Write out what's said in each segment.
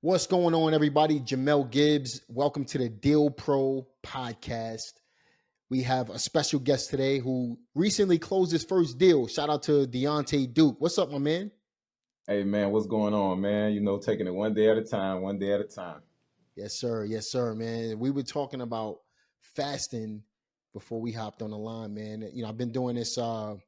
What's going on, everybody? Jamel Gibbs. Welcome to the Deal Pro podcast. We have a special guest today who recently closed his first deal. Shout out to Dionte Duke. What's up, my man? Hey man, what's going on, man? Taking it one day at a time, one day at a time. Yes, sir. Yes, sir, man. We were talking about fasting before we hopped on the line, man. I've been doing this. So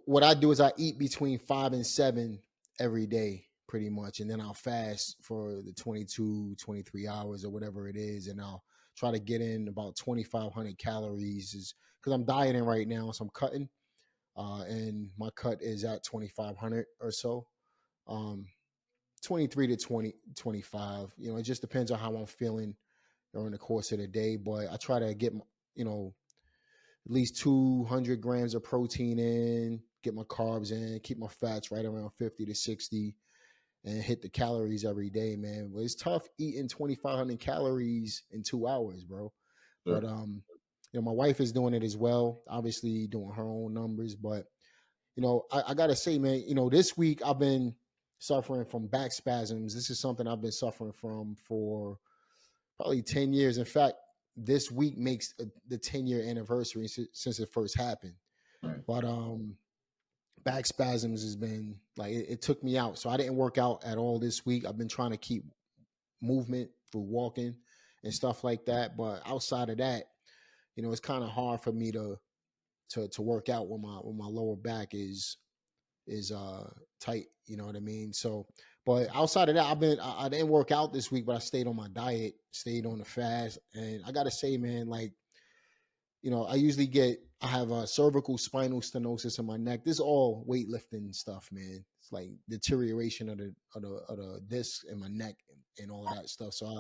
what I do is I eat between 5 and 7 every day, pretty much. And then I'll fast for the 22, 23 hours or whatever it is. And I'll try to get in about 2,500 calories is because I'm dieting right now. So I'm cutting and my cut is at 2,500 or so. 23 to 20, 25. It just depends on how I'm feeling during the course of the day. But I try to get, at least 200 grams of protein in, get my carbs in, keep my fats right around 50 to 60, and hit the calories every day, man. But it's tough eating 2,500 calories in 2 hours, bro. Sure. But my wife is doing it as well, obviously doing her own numbers. But I gotta say, man, this week I've been suffering from back spasms. This is something I've been suffering from for probably 10 years. In fact, this week makes the 10-year anniversary since it first happened. Right. But back spasms has been like it took me out. So I didn't work out at all this week. I've been trying to keep movement through walking and stuff like that. But outside of that, it's kind of hard for me to work out when my lower back is tight, you know what I mean? So but outside of that, I didn't work out this week, but I stayed on my diet, stayed on the fast. And I gotta say, man, like, I have a cervical spinal stenosis in my neck. This is all weightlifting stuff, man. It's like deterioration of the disc in my neck and all of that stuff. So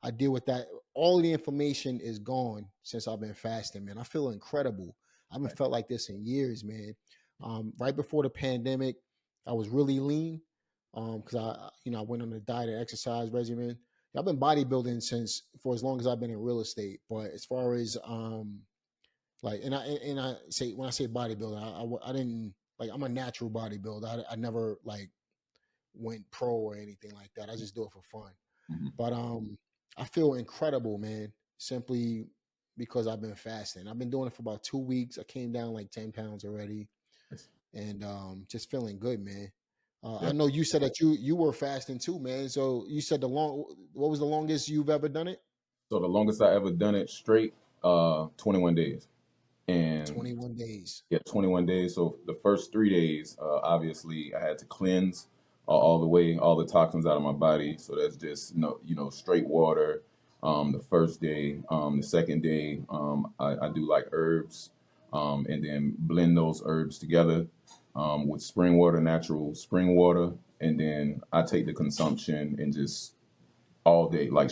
I deal with that. All of the inflammation is gone since I've been fasting, man. I feel incredible. I haven't felt like this in years, man. Right before the pandemic, I was really lean because I went on a diet and exercise regimen. I've been bodybuilding for as long as I've been in real estate. But as far as like, and I say when I say bodybuilder, I didn't like I'm a natural bodybuilder. I never like went pro or anything like that. I just do it for fun. Mm-hmm. But I feel incredible, man. Simply because I've been fasting. I've been doing it for about 2 weeks. I came down like 10 pounds already, Yes. and just feeling good, man. I Yeah. know you said that you were fasting too, man. So you said what was the longest you've ever done it? So the longest I ever done it straight, 21 days. And 21 days. yeah, 21 days. So the first 3 days, obviously I had to cleanse all the way, all the toxins out of my body. So that's just straight water. The first day, the second day, I do like herbs, and then blend those herbs together with spring water, natural spring water, and then I take the consumption and just all day, like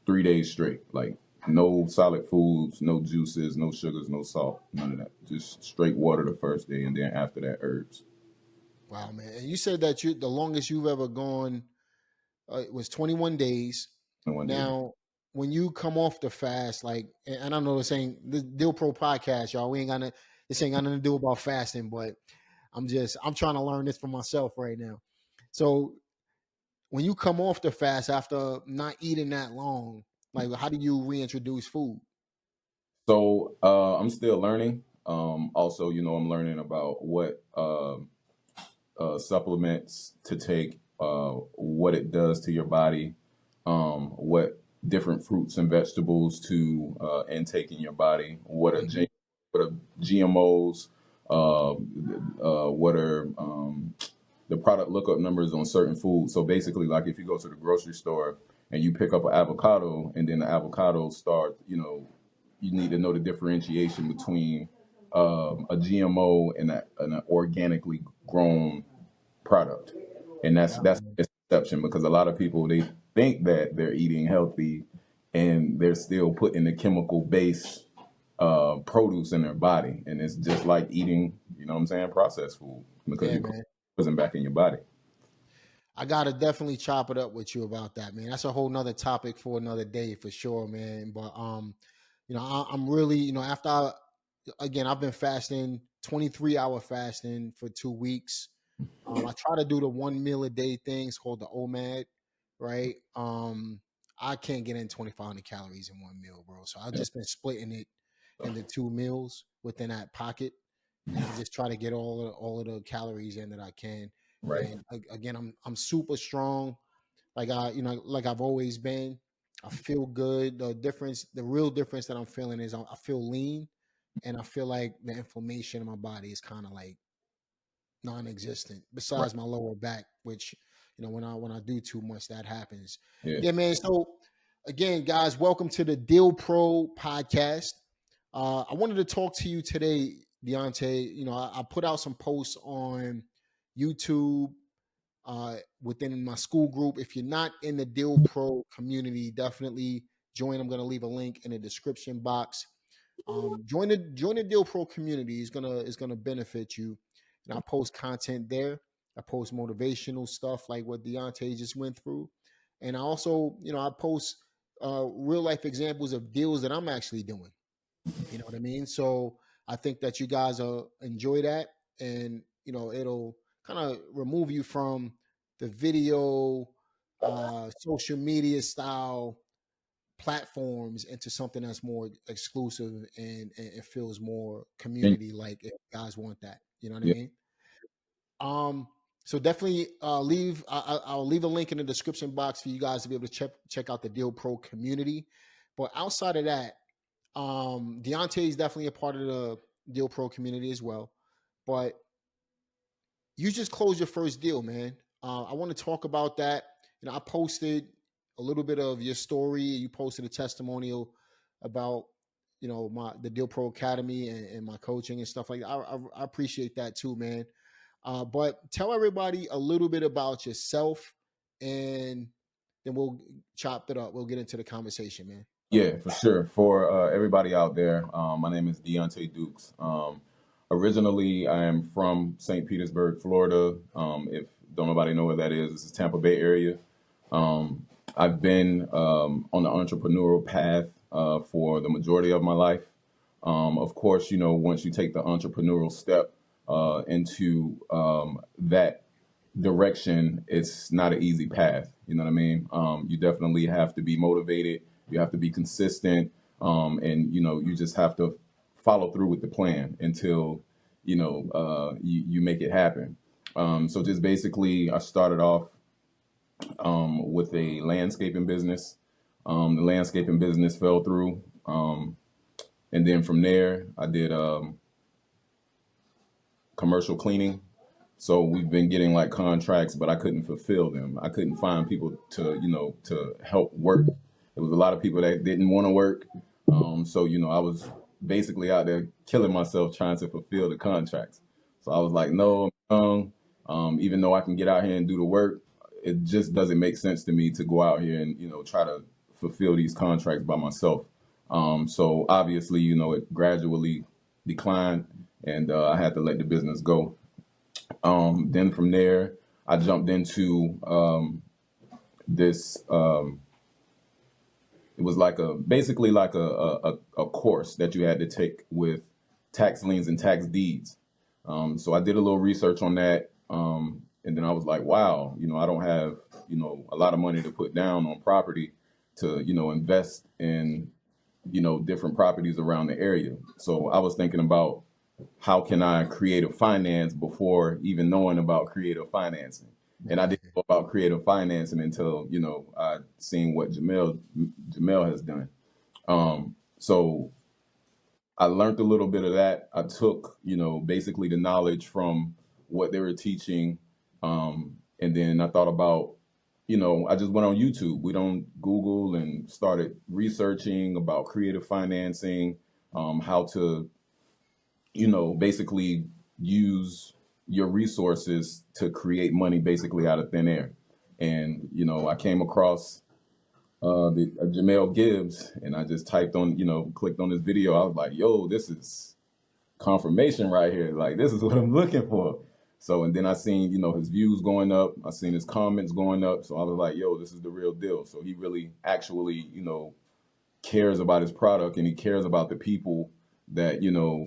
3 days straight, like no solid foods, no juices, no sugars, no salt, none of that. Just straight water the first day, and then after that, herbs. Wow, man. And you said that the longest you've ever gone was 21 days. And one day, Now, when you come off the fast, like, and I know the Deal Pro podcast, y'all, this ain't got nothing to do about fasting, but I'm trying to learn this for myself right now. So when you come off the fast after not eating that long, like, how do you reintroduce food? so I'm still learning. Also, I'm learning about what supplements to take, what it does to your body, what different fruits and vegetables to intake in your body, what are GMOs, what are the product lookup numbers on certain foods. So basically, like if you go to the grocery store and you pick up an avocado, and then the avocado start, you need to know the differentiation between a GMO and an organically grown product, and that's Wow. a misconception because a lot of people, they think that they're eating healthy, and they're still putting the chemical base produce in their body, and it's just like eating, processed food because Yeah, you're man. putting back in your body. I gotta definitely chop it up with you about that, man. That's a whole nother topic for another day for sure, man. But I'm really, again, I've been fasting 23-hour fasting for 2 weeks. I try to do the one meal a day thing. It's called the OMAD. right? I can't get in 2,500 calories in one meal, bro. So I've Yeah. just been splitting it into two meals within that pocket, and I just try to get all of the calories in that I can. Right. And again, I'm super strong, like like I've always been. I feel good. The real difference that I'm feeling is I feel lean, and I feel like the inflammation in my body is kind of like non-existent Right. besides my lower back, which when I do too much that happens. Yeah. Yeah, man. So again, guys, welcome to the Deal Pro podcast. I wanted to talk to you today, Deonte. I put out some posts on YouTube, within my school group. If you're not in the Deal Pro community, definitely join. I'm going to leave a link in the description box. Join the Deal Pro community. Is gonna benefit you. And I post content there. I post motivational stuff like what Deonte just went through, and I also, I post real life examples of deals that I'm actually doing. You know what I mean? So I think that you guys will enjoy that, and it'll kind of remove you from the video, social media style platforms into something that's more exclusive, and it feels more And community like, if guys want that. You know what I yeah, mean? Um, so definitely I'll leave a link in the description box for you guys to be able to check out the Deal Pro community. But outside of that, Deontay is definitely a part of the Deal Pro community as well. But you just closed your first deal, man. I want to talk about that. I posted a little bit of your story. You posted a testimonial about the Deal Pro Academy, and my coaching and stuff like that. I appreciate that too, man. But tell everybody a little bit about yourself, and then we'll chop it up. We'll get into the conversation, man. yeah, for sure. For everybody out there, my name is Dionte Dukes. Originally, I am from St. Petersburg, Florida. If don't nobody know where that is, it's the Tampa Bay area. I've been on the entrepreneurial path for the majority of my life. Of course, once you take the entrepreneurial step into that direction, it's not an easy path. You know what I mean? You definitely have to be motivated. You have to be consistent, and you just have to follow through with the plan until you make it happen. So just basically, I started off with a landscaping business. The landscaping business fell through, and then from there, I did commercial cleaning. So we've been getting like contracts, but I couldn't fulfill them. I couldn't find people to help work. There was a lot of people that didn't want to work. So I was basically out there killing myself trying to fulfill the contracts. So I was like, no, I'm young. Even though I can get out here and do the work, it just doesn't make sense to me to go out here and try to fulfill these contracts by myself. So obviously, it gradually declined, and I had to let the business go. Then from there, I jumped into this. It was like basically like a course that you had to take with tax liens and tax deeds. So I did a little research on that, and then I was like, wow, I don't have a lot of money to put down on property to invest in different properties around the area. So I was thinking about how can I creative finance before even knowing about creative financing. And I didn't know about creative financing until, I seen what Jamel has done. So I learned a little bit of that. I took, basically the knowledge from what they were teaching. And then I thought about, I just went on YouTube. We don't Google and started researching about creative financing, how to basically use your resources to create money basically out of thin air. And, I came across the Jamel Gibbs, and I just typed on, clicked on this video. I was like, yo, this is confirmation right here. Like, this is what I'm looking for. So, and then I seen, his views going up. I seen his comments going up. So I was like, yo, this is the real deal. So he really actually, cares about his product, and he cares about the people that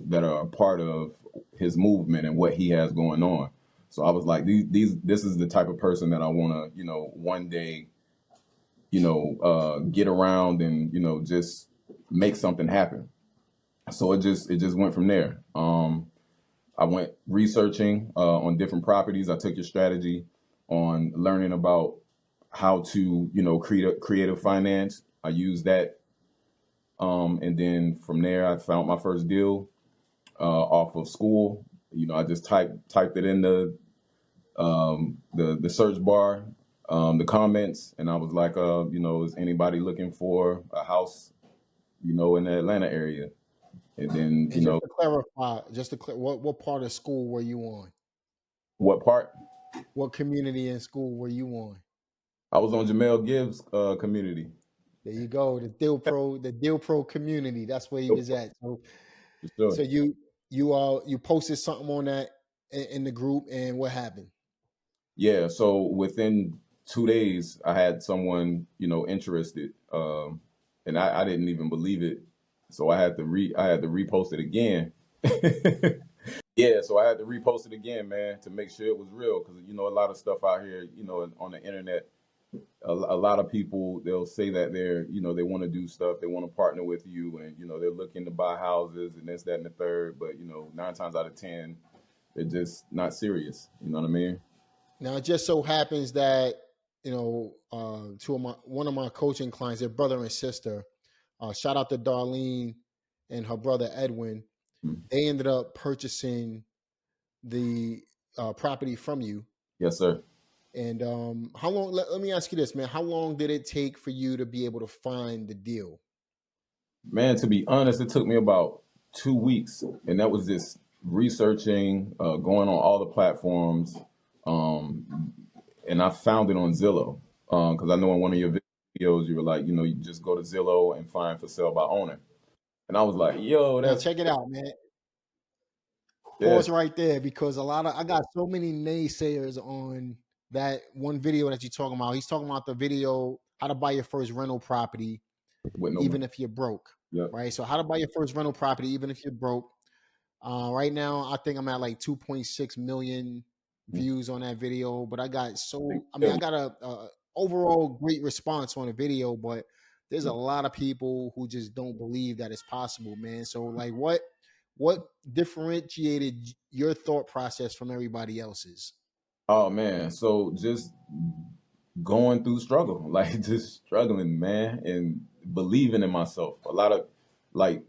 that are a part of his movement and what he has going on. So I was like, this is the type of person that I want to one day get around and just make something happen. So it just went from there. I went researching on different properties. I took your strategy on learning about how to creative finance. I used that, and then from there I found my first deal off of school. I just typed it in the search bar, the comments, and I was like, is anybody looking for a house, in the Atlanta area? And then, And just to clarify, what part of school were you on? what part? What community in school were you on? I was on Jamel Gibbs community. There you go, the Deal Pro community. That's where he was at. So, For sure. so you posted something on that in the group, and what happened? Yeah. So within 2 days, I had someone, interested, and I didn't even believe it. So I had to repost it again. Yeah, so I had to repost it again, man, to make sure it was real. Because a lot of stuff out here, on the internet, a lot of people, they'll say that they want to do stuff, they want to partner with you, and they're looking to buy houses and this, that, and the third. But 9 times out of 10, they're just not serious. You know what I mean? Now, it just so happens that one of my coaching clients, their brother and sister, shout out to Darlene and her brother Edwin. Mhm. They ended up purchasing the property from you. Yes, sir. And how long? Let me ask you this, man. How long did it take for you to be able to find the deal? Man, to be honest, it took me about 2 weeks, and that was just researching, going on all the platforms, and I found it on Zillow because I know in one of your videos you were like, you just go to Zillow and find for sale by owner, and I was like, yo, Now, that's check it out, man. yeah, Pause right there, because I got so many naysayers on that one video that you're talking about. He's talking about the video, how to buy your first rental property with no money. even if you're broke, Yep. right? So how to buy your first rental property even if you're broke. Right now, I think I'm at like 2.6 million views on that video, but I got I got a overall great response on the video, but there's a lot of people who just don't believe that it's possible, man. So like, what differentiated your thought process from everybody else's? Oh man, so just going through struggle, like just struggling, man, and believing in myself. Like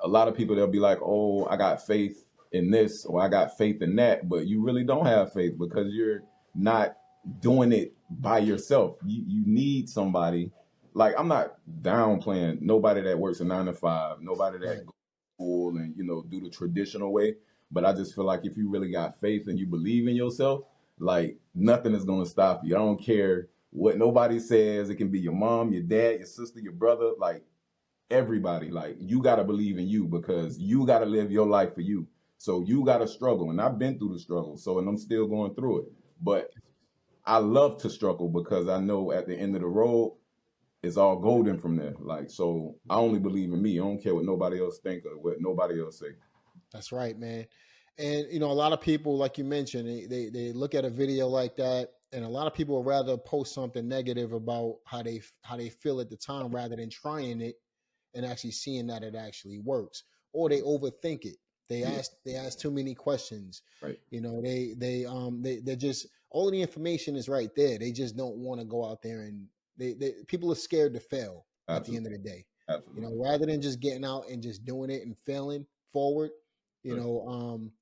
a lot of people, they'll be like, "Oh, I got faith in this or I got faith in that," but you really don't have faith because you're not doing it by yourself. You need somebody. Like I'm not downplaying nobody that works a 9 to 5, nobody that Right. goes to school and do the traditional way. But I just feel like if you really got faith and you believe in yourself, like nothing is gonna stop you. I don't care what nobody says. It can be your mom, your dad, your sister, your brother. Like everybody, like you got to believe in you because you got to live your life for you. So you got to struggle, and I've been through the struggle, and I'm still going through it. But I love to struggle because I know at the end of the road it's all golden from there. Like, so I only believe in me. I don't care what nobody else think or what nobody else say. That's right, man. And a lot of people, like you mentioned, they look at a video like that, and a lot of people would rather post something negative about how they feel at the time rather than trying it and actually seeing that it actually works. Or they overthink it. They Yeah, ask too many questions. right. They're just, all of the information is right there. They just don't want to go out there, and people are scared to fail at the Absolutely, end of the day. absolutely. Rather than just getting out and just doing it and failing forward, Right.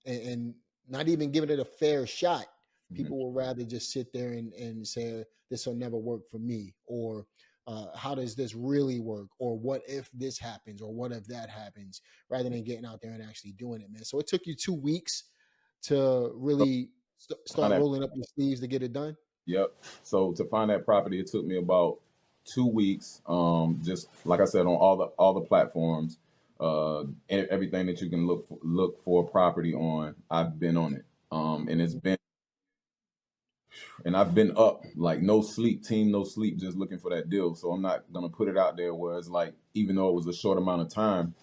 and not even giving it a fair shot. Mhm. People will rather just sit there and say, this will never work for me, or how does this really work, or what if this happens, or what if that happens, rather than getting out there and actually doing it, man. So it took you 2 weeks to really Find start that. rolling up your sleeves to get it done. Yep. So to find that property, it took me about 2 weeks. Just like I said, on all the platforms, everything that you can look for a property on, I've been on it. And I've been up like no sleep, team no sleep, just looking for that deal. So I'm not gonna put it out there where it's like, even though it was a short amount of time,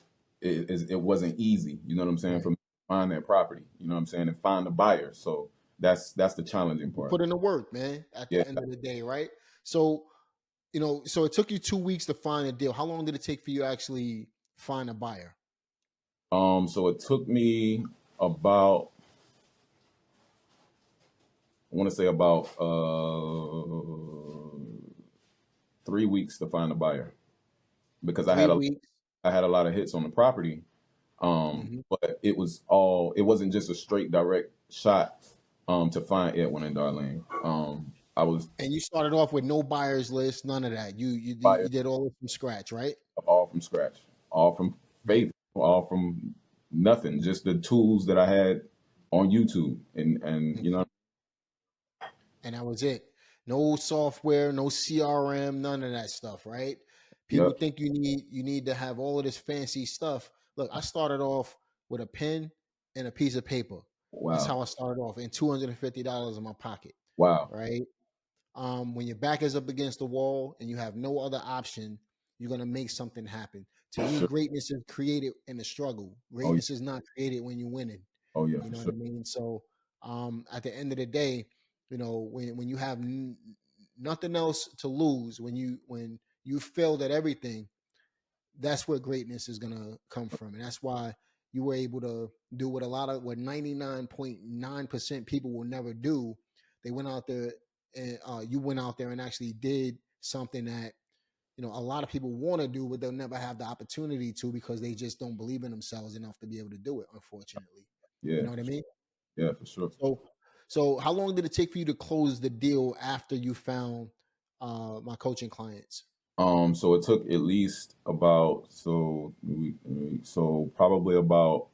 it wasn't easy. You know what I'm saying? For Right. me to find that property, you know what I'm saying, and find the buyer. So that's the challenging You part. put in the work, man, at Yeah. the end of the day, right? So So it took you 2 weeks to find a deal. How long did it take for you to actually find a buyer? So it took me about, I want to say about 3 weeks to find a buyer because I Three had a weeks. I had a lot of hits on the property. Hmm. But it wasn't just a straight direct shot to find Edwin and Darlene. I was And you started off with no buyers list, none of that. You buyers did all this from scratch, right? all from scratch, all from Right. faith, all from nothing, just the tools that I had on YouTube and Mhm. And that was it. No software, no CRM, none of that stuff, right? People yep, think you need to have all of this fancy stuff. Look, I started off with a pen and a piece of paper. That's wow, how I started off, and $250 in my pocket, wow, right? When your back is up against the wall and you have no other option, you're gonna make something happen. To for me, sure. greatness is created in the struggle. Oh yeah, Greatness is not created when you're winning. oh yeah, You for know what I sure. mean? So, at the end of the day, when you have nothing else to lose, when you failed at everything, that's where greatness is gonna come from, and that's why you were able to do what 99.9% people will never do. They went out there, and you went out there and actually did something that a lot of people want to do, but they'll never have the opportunity to because they just don't believe in themselves enough to be able to do it. Unfortunately, you Yeah, know what I mean. yeah, for sure. So how long did it take for you to close the deal after you found my coaching clients? So it took at least about so probably about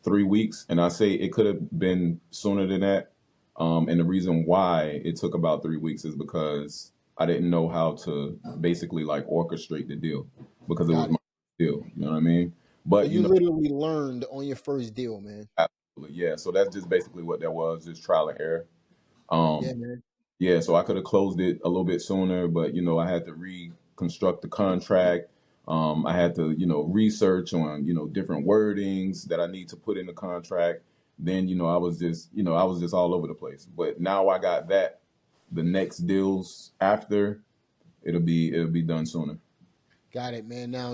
3 weeks, and I say it could have been sooner than that. And the reason why it took about 3 weeks is because I didn't know how to basically like orchestrate the deal because it was Got my it. deal. You know what I mean? So But you literally learned on your first deal, man. absolutely, yeah. So that's just basically what that was, just trial and error. Yeah, Um, man. Yeah, so I could have closed it a little bit sooner, but I had to reconstruct the contract. I had to, research on, different wordings that I need to put in the contract. Then, I was just all over the place. But now I got that. The next deals after, it'll be done sooner. Got it, man. Now,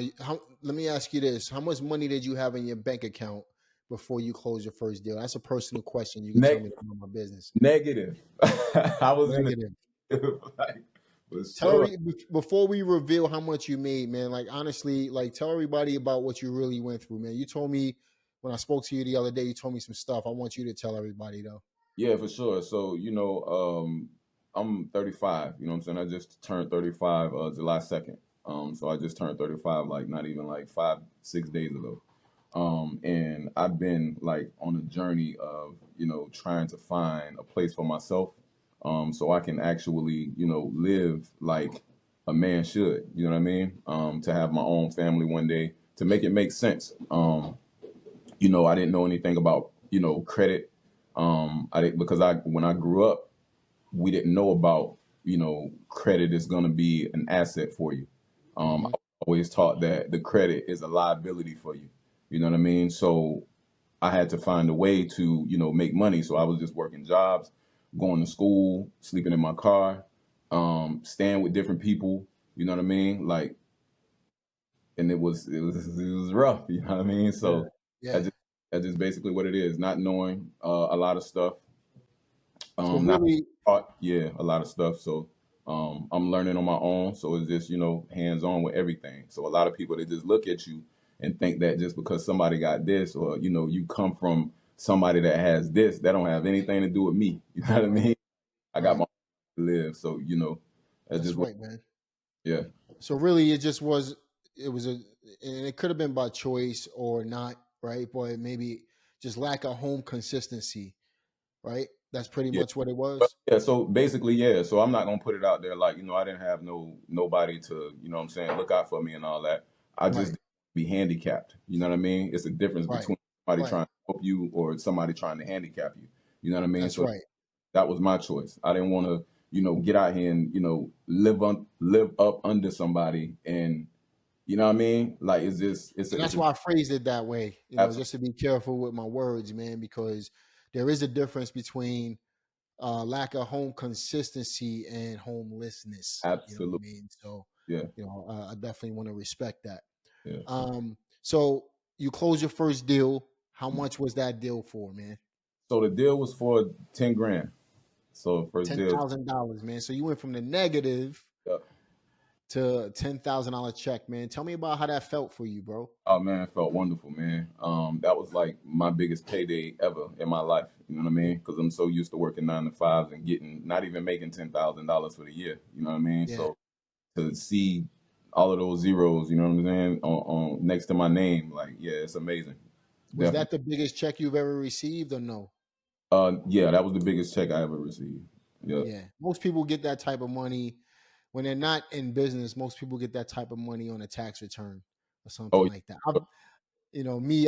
let me ask you this: how much money did you have in your bank account before you closed your first deal? That's a personal question. You can tell me Ne- about my business. Negative. I was in Negative. the like for Tell sure. before we reveal how much you made, man. Like honestly, like tell everybody about what you really went through, man. You told me when I spoke to you the other day. You told me some stuff. I want you to tell everybody though. Yeah, for sure. So, I'm 35, you know what I'm saying? I just turned 35 July 2nd. So I just turned 35 like not even like 5, 6 days ago. And I've been like on a journey of, trying to find a place for myself. So I can actually, live like a man should, you know what I mean? To have my own family one day, to make it make sense. I didn't know anything about, credit. I didn't because I when I grew up, we didn't know about, credit is going to be an asset for you. I Hmm. was always taught that the credit is a liability for you. You know what I mean? So I had to find a way to, make money. So I was just working jobs, going to school, sleeping in my car, staying with different people. You know what I mean? Like, and it was rough. You know what I mean? Yeah, So that's yeah. just that's just basically what it is. Not knowing a lot of stuff. So Not really, taught, yeah, a lot of stuff. So I'm learning on my own. So it's just hands on with everything. So a lot of people, they just look at you and think that just because somebody got this, or you come from somebody that has this, that don't have anything to do with me. You know what I right, mean? I got right. my own to live. So that's That's just what. right, man. Yeah. So really, it was and it could have been by choice or not, right? But maybe just lack of home consistency, right? That's pretty Yeah. much what it was. Yeah, so basically, yeah. So I'm not gonna put it out there like, I didn't have nobody to, what I'm saying, look out for me and all that. I just Right, didn't be handicapped. You know what I mean? It's a difference right, between somebody right. trying to help you or somebody trying to handicap you. You know what I mean? That's So right. that was my choice. I didn't want to, get out here and, live up under somebody and you know what I mean? Like it's just And it's that's a why I phrased it that way, absolute just to be careful with my words, man, because there is a difference between lack of home consistency and homelessness. You know what I Absolutely. mean? So, Yeah. I definitely want to respect that. Yeah. So you close your first deal. How much was that deal for, man? So the deal was for 10 grand. So first deal. $10,000, man. So you went from the negative Yeah. to $10,000 check, man. Tell me about how that felt for you, bro. Oh man, it felt wonderful, man. That was like my biggest payday ever in my life. You know what I mean? Because I'm so used to working 9 to 5s and getting not even making $10,000 for the year. You know what I mean? Yeah. So to see all of those zeros, you know what I'm saying, on next to my name, like yeah, it's amazing. Was Definitely. that the biggest check you've ever received or no? Yeah, that was the biggest check I ever received. Yeah. Yeah. Most people get that type of money when they're not in business. Most people get that type of money on a tax return or something Oh, like that.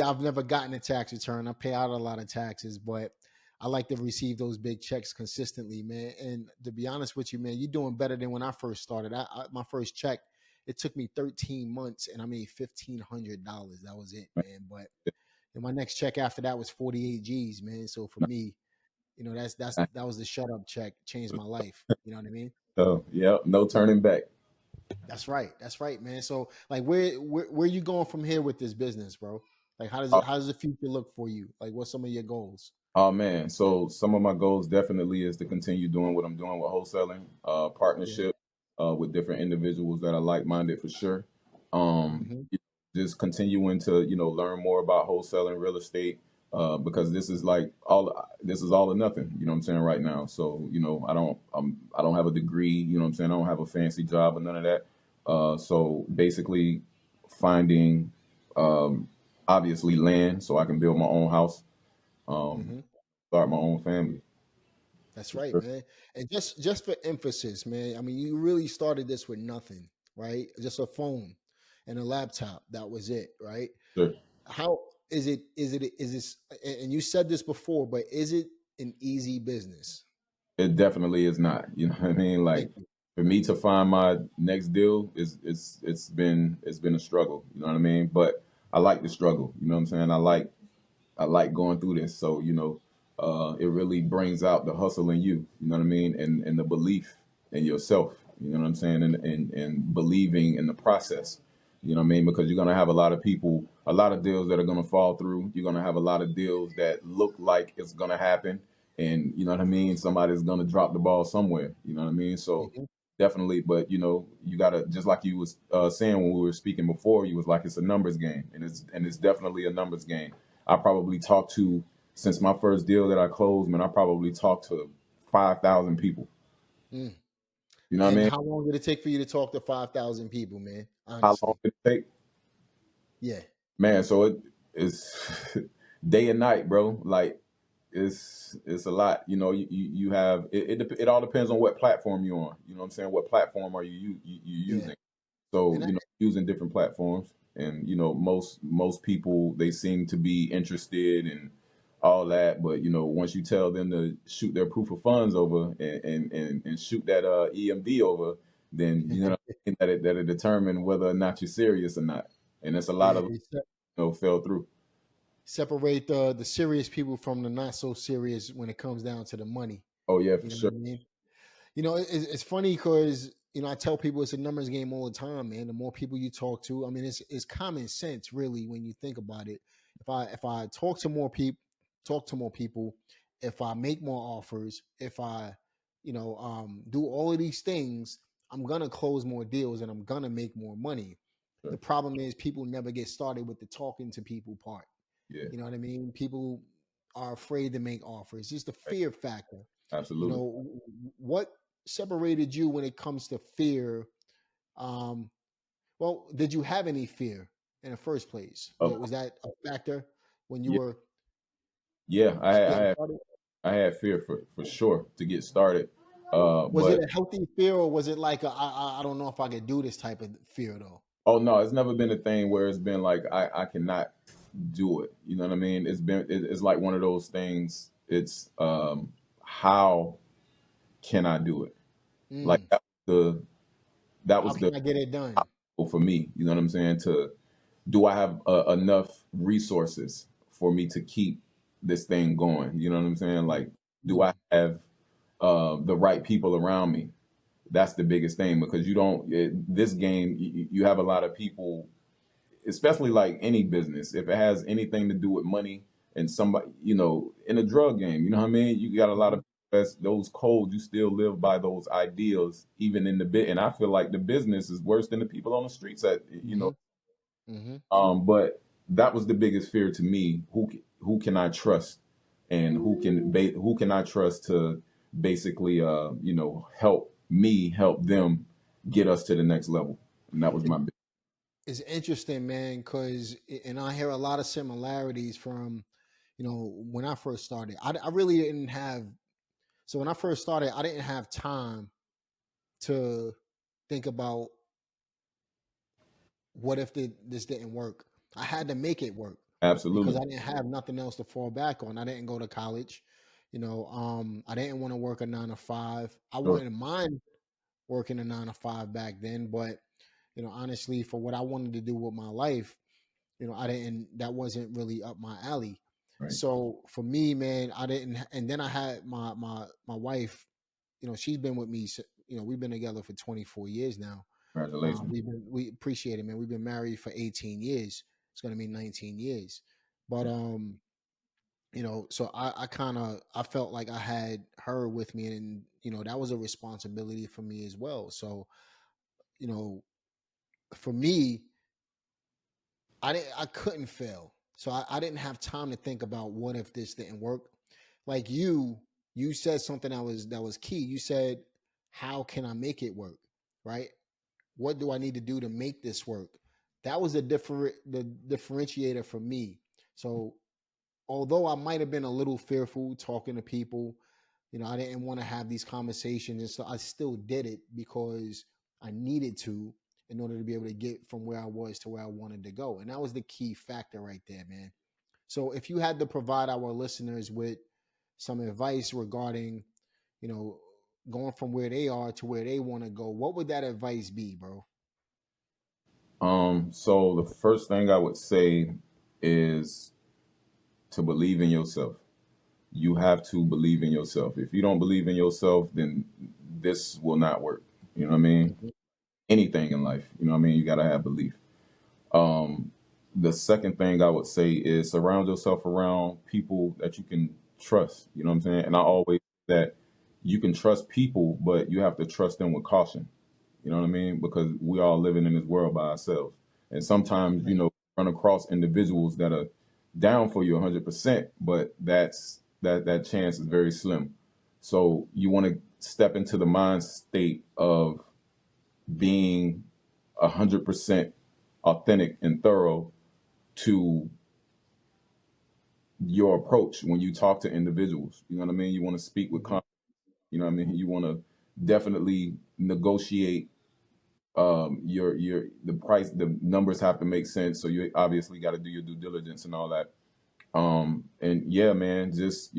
I've never gotten a tax return. I pay out a lot of taxes, but I like to receive those big checks consistently, man. And to be honest with you, man, you're doing better than when I first started. My first check, it took me 13 months and I made $1,500. That was it, man. But and my next check after that was 48 G's, man. So for me, that was the shut up check, changed my life. You know what I mean? so yeah, no turning back. That's right. That's right, man. So like where you going from here with this business, bro? Like Uh, how does the future look for you? Like what's some of your goals? Oh man, so some of my goals definitely is to continue doing what I'm doing with wholesaling, Yeah. partnership with different individuals that are like-minded for sure. Um, Hmm. just continuing to learn more about wholesaling real estate because this is all or nothing. You know what I'm saying right now. So I don't have a degree. You know what I'm saying. I don't have a fancy job or none of that. So basically, finding um, obviously land so I can build my own house. Um, Hmm. Start my own family. That's For right, sure. man. And just for emphasis, man. I mean, you really started this with nothing, right? Just a phone and a laptop. That was it, right? Sure. How is this? And you said this before, but is it an easy business? It definitely is not. You know what I mean? Thank Like you. for me to find my next deal it's been a struggle. You know what I mean? But I like the struggle. You know what I'm saying? I like going through this. So, it really brings out the hustle in you, you know what I mean? And the belief in yourself, you know what I'm saying? And believing in the process, you know what I mean? Because you're going to have a lot of people, a lot of deals that are going to fall through. You're going to have a lot of deals that look like it's going to happen. And you know what I mean? Somebody's going to drop the ball somewhere, you know what I mean? So Mhm. definitely, but you got to, just like you was saying when we were speaking before, you was like, it's a numbers game, and it's definitely a numbers game. I probably talked to, since my first deal that I closed, man, I probably talked to 5,000 people. Mm. You know what I And mean? how long did it take for you to talk to 5,000 people, man? How long Honestly. did it take? Yeah. Man, so it's day and night, bro. Like it's a lot. You have it all depends on what platform you're on. You know what I'm saying? What platform are you Yeah. using? So, And I, using different platforms, and most people, they seem to be interested in all that, but once you tell them to shoot their proof of funds over and shoot that EMD over, then that it determine whether or not you're serious or not. And it's a lot yeah, of fell through. separate the serious people from the not so serious when it comes down to the money. Oh yeah, for You know sure. what I mean? It's funny because I tell people it's a numbers game all the time, man. The more people you talk to, I mean, it's common sense, really, when you think about it. If I talk to more people, if I make more offers, if I, do all of these things, I'm gonna close more deals and I'm gonna make more money. The Sure. problem is people never get started with the talking to people part. Yeah, You know what I mean? People are afraid to make offers. It's the right. fear factor. Absolutely. What separated you when it comes to fear? Um, well, did you have any fear in the first place? Of Was that a factor when you Yeah, were yeah. I had, I getting had started? I had fear for sure to get started. Was it But a healthy fear or was it like I don't know if I could do this type of fear though? oh no, it's never been a thing where it's been like I cannot do it. You know what I mean? It's like one of those things. It's how can I do it? Like Mm, that how was can the I get it done? for me. You know what I'm saying? To do I have enough resources for me to keep this thing going? You know what I'm saying? Like, do I Mm, have? the right people around me. That's the biggest thing, because this game, you have a lot of people, especially like any business, if it has anything to do with money, and somebody, in a drug game, you know what I mean? You got a lot Mhm, of those codes, you still live by those ideals, even in the bit. And I feel like the business is worse than the people on the streets mhm, mhm. but that was the biggest fear to me. Who can I trust, and who can I trust to basically help me help them get us to the next level? And that was my big. It's interesting, man, because and I hear a lot of similarities from, when I first started. I really didn't have. So when I first started, I didn't have time to think about what if this didn't work. I had to make it work because Absolutely. I didn't have nothing else to fall back on. I didn't go to college. I didn't want to work a 9 to 5. I Sure. wouldn't mind working a 9 to 5 back then, but honestly, for what I wanted to do with my life, I didn't. That wasn't really up my alley. Right. So for me, man, I didn't. And then I had my wife. She's been with me. We've been together for 24 years now. Congratulations. We appreciate it, man. We've been married for 18 years. It's gonna be 19 years. But so I kind of I felt like I had her with me, and that was a responsibility for me as well. So you know, for me, I couldn't fail. So I didn't have time to think about what if this didn't work. Like you said something that was key. You said, how can I make it work? Right? What do I need to do to make this work? That was the differentiator for me. So although I might have been a little fearful talking to people, I didn't want to have these conversations, and so I still did it because I needed to in order to be able to get from where I was to where I wanted to go. And that was the key factor right there, man. So if you had to provide our listeners with some advice regarding, you know, going from where they are to where they want to go, what would that advice be, bro? So the first thing I would say is to believe in yourself. You have to believe in yourself. If you don't believe in yourself, then this will not work. You know what I mean? Mhm. Anything in life, you know what I mean? You got to have belief. Um, the second thing I would say is surround yourself around people that you can trust. You know what I'm saying? And I always say that you can trust people, but you have to trust them with caution. You know what I mean? Because we all living in this world by ourselves, and sometimes Right. run across individuals that are down for you 100%, but that chance is very slim. So you want to step into the mind state of being 100% authentic and thorough to your approach when you talk to individuals. You know what I mean? You want to speak with Mhm. confidence. You know what I mean? You want to definitely negotiate your the price, the numbers have to make sense. So you obviously got to do your due diligence and all that. And yeah, man, just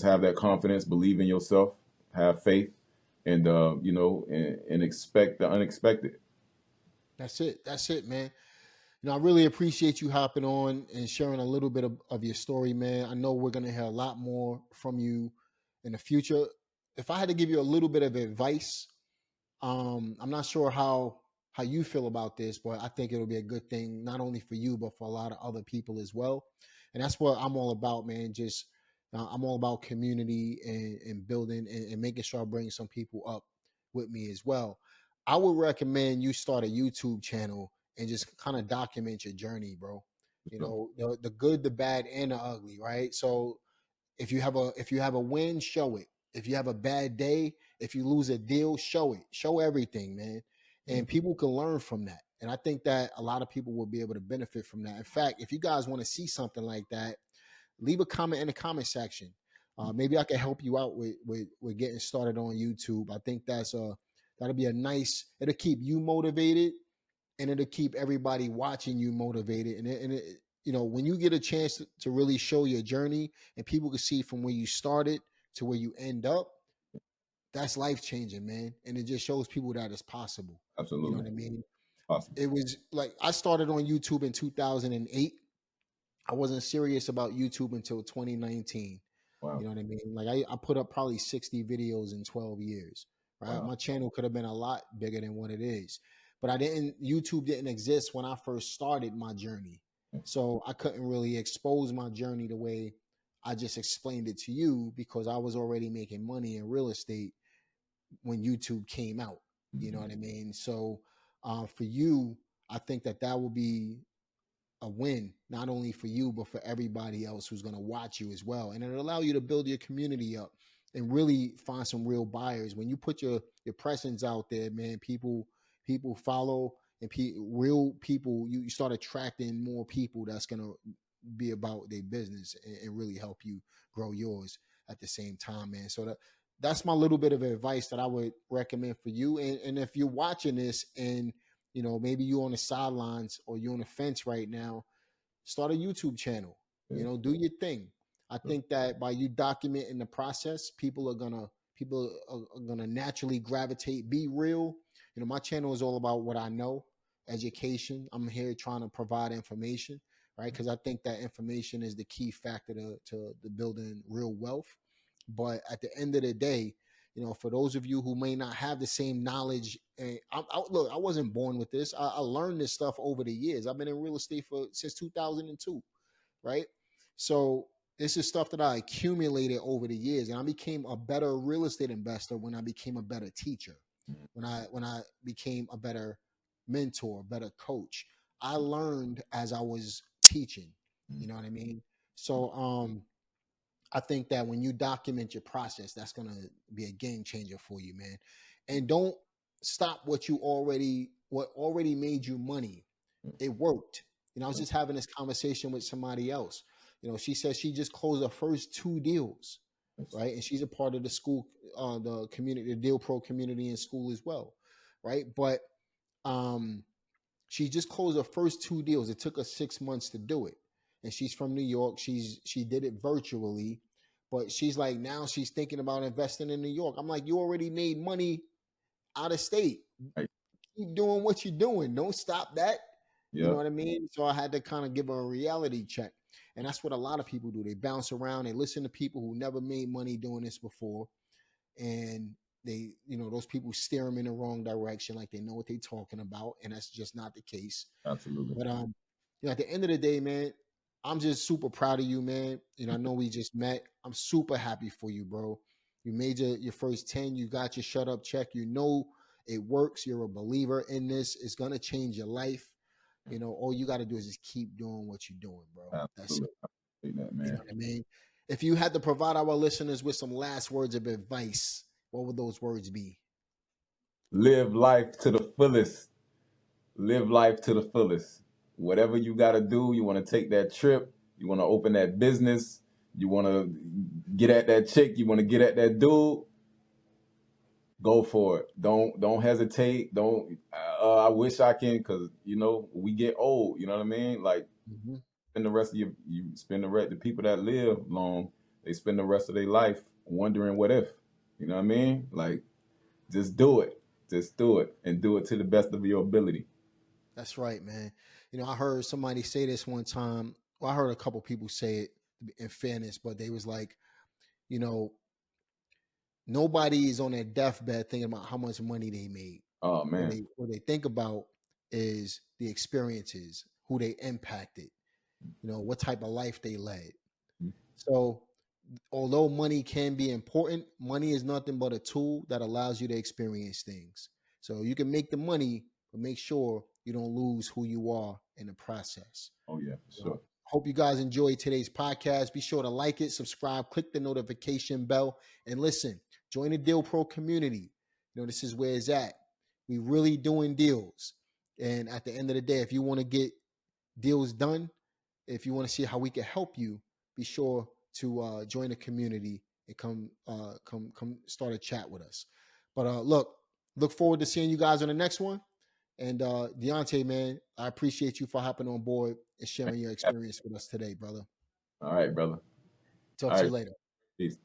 have that confidence, believe in yourself, have faith, and and expect the unexpected. That's it. That's it, man. I really appreciate you hopping on and sharing a little bit of your story, man. I know we're gonna hear a lot more from you in the future. If I had to give you a little bit of advice, I'm not sure how you feel about this, but I think it'll be a good thing not only for you but for a lot of other people as well. And that's what I'm all about, man. Just I'm all about community and building and making sure I bring some people up with me as well. I would recommend you start a YouTube channel and just kind of document your journey, bro. So, The good, the bad, and the ugly, right? So if you have a win, show it. If you have a bad day, if you lose a deal, show it. Show everything, man. yeah, And people can learn from that. And I think that a lot of people will be able to benefit from that. In fact, if you guys want to see something like that, leave a comment in the comment section. Maybe I can help you out with getting started on YouTube. I think that'll be a nice. It'll keep you motivated, and it'll keep everybody watching you motivated. When you get a chance to really show your journey and people can see from where you started to where you end up, that's life changing, man. And it just shows people that it's possible. You know absolutely what I mean? possible. It was like I started on YouTube in 2008. I wasn't serious about YouTube until 2019. Wow. You know what I mean? Like I put up probably 60 videos in 12 years, right? Wow. My channel could have been a lot bigger than what it is. But YouTube didn't exist when I first started my journey. So I couldn't really expose my journey the way I just explained it to you because I was already making money in real estate when YouTube came out. You know Mhm. what I mean? So for you, I think that will be a win, not only for you, but for everybody else who's going to watch you as well. And it'll allow you to build your community up and really find some real buyers. When you put your presence out there, man, people follow and real people, you start attracting more people that's going to be about their business and really help you grow yours at the same time, man. So that's my little bit of advice that I would recommend for you. And if you're watching this and maybe you're on the sidelines or you're on the fence right now, start a YouTube channel. Yeah. Do your thing. I think that by you documenting the process, people are gonna naturally gravitate. Be real. My channel is all about what I know, education. I'm here trying to provide information, right? Because I think that information is the key factor to building real wealth. But at the end of the day, for those of you who may not have the same knowledge, look, I wasn't born with this. I learned this stuff over the years. I've been in real estate since 2002, right? So this is stuff that I accumulated over the years, and I became a better real estate investor when I became a better teacher, when I became a better mentor, better coach. I learned as I was teaching. You know what I mean? So I think that when you document your process, that's going to be a game changer for you, man. And don't stop what already made you money. It worked. I was just having this conversation with somebody else. She says she just closed her first 2 deals, right? And she's a part of the school, the community, the Deal Pro community in school as well, right? But um, she just closed her first 2 deals. It took her 6 months to do it. And she's from New York. She did it virtually, but she's like, now she's thinking about investing in New York. I'm like, you already made money out of state. Right. Keep doing what you're doing. Don't stop that. You know Yep. what I mean? So I had to kind of give her a reality check. And that's what a lot of people do. They bounce around, they listen to people who never made money doing this before. And those people steer them in the wrong direction, like they know what they're talking about. And that's just not the case. Absolutely. But at the end of the day, man, I'm just super proud of you, man. I know we just met. I'm super happy for you, bro. You made your first 10. You got your shut up check. It works. You're a believer in this. It's gonna change your life. All you got to do is just keep doing what you're doing, bro. That's it. Absolutely. I appreciate that, You know man. what I mean? If you had to provide our listeners with some last words of advice, what would those words be? Live life to the fullest. Live life to the fullest. Whatever you got to do, you want to take that trip, you want to open that business, you want to get at that chick, you want to get at that dude, go for it. Don't hesitate. Don't I wish I can, cuz we get old, you know what I mean? Like Mm-hmm. spend the rest of you spend the people that live long, they spend the rest of their life wondering what if. You know what I mean? Like just do it. Just do it and do it to the best of your ability. That's right, man. I heard somebody say this one time. Well, I heard a couple people say it in fairness, but they was like, you know, nobody is on their deathbed thinking about how much money they made. Oh What man. they think about is the experiences, who they impacted, what type of life they led. So, although money can be important, money is nothing but a tool that allows you to experience things. So you can make the money, but make sure you don't lose who you are in the process. Oh yeah, for sure. Hope you guys enjoyed today's podcast. Be sure to like it, subscribe, click the notification bell, and listen. Join the Deal Pro community. This is where it's at. We really doing deals. And at the end of the day, if you want to get deals done, if you want to see how we can help you, be sure to join the community and come start a chat with us. But look forward to seeing you guys on the next one. And Dionte, man, I appreciate you for hopping on board and sharing your experience with us today, brother. All right, brother. Talk All to you right. later. Peace.